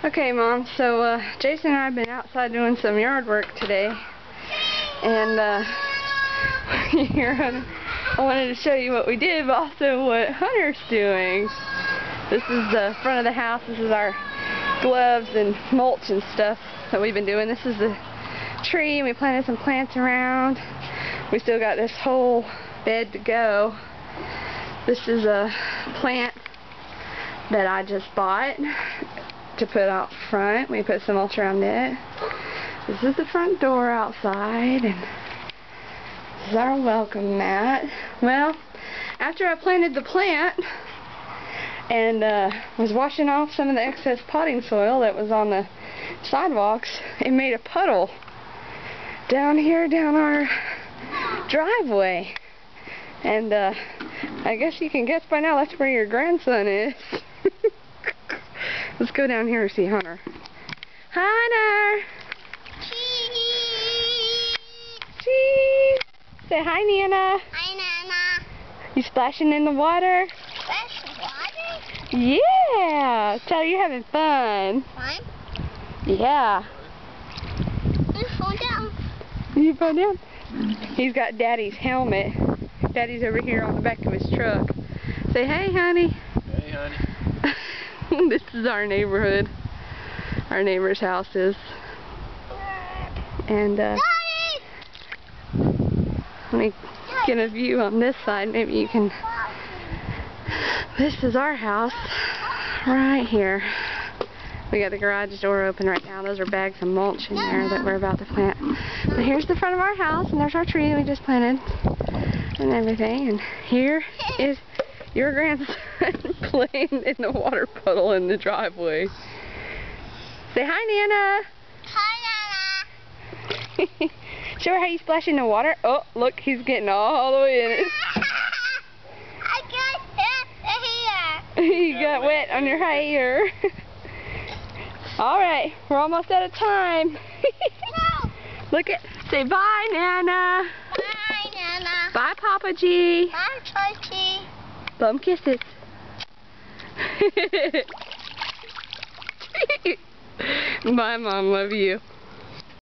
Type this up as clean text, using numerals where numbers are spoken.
Okay, Mom, so Jason and I have been outside doing some yard work today, and here, I wanted to show you what we did, but also what Hunter's doing. This is the front of the house. This is our gloves and mulch and stuff that we've been doing. This is the tree, and we planted some plants around. We still got this whole bed to go. This is a plant that I just bought to put out front. We put some mulch around it. This is the front door outside, and this is our welcome mat. Well, after I planted the plant and was washing off some of the excess potting soil that was on the sidewalks, it made a puddle down here, down our driveway. And I guess you can guess by now that's where your grandson is. Let's go down here and see Hunter. Hunter! Cheese! Say hi, Nana. Hi, Nana. You splashing in the water? Splashing water? Yeah! Tell you having fun. Fun? Yeah. You fall down. You fall down? He's got Daddy's helmet. Daddy's over here on the back of his truck. Say hey, honey. Hey, honey. This is our neighborhood. Our neighbor's houses. And let me get a view on this side. Maybe you can. This is our house right here. We got the garage door open right now. Those are bags of mulch in there that we're about to plant. But here's the front of our house, and there's our tree that we just planted and everything. And here is your grandson playing in the water puddle in the driveway. Say hi, Nana. Hi, Nana. Show her how you splash in the water. Oh, look, he's getting all the way in it. I got hit here. You got wet on your hair. Alright, we're almost out of time. No. Look at, say bye, Nana. Bye, Nana. Bye, Papa G. Bye, Chucky. Bum kisses. Bye, Mom. Love you.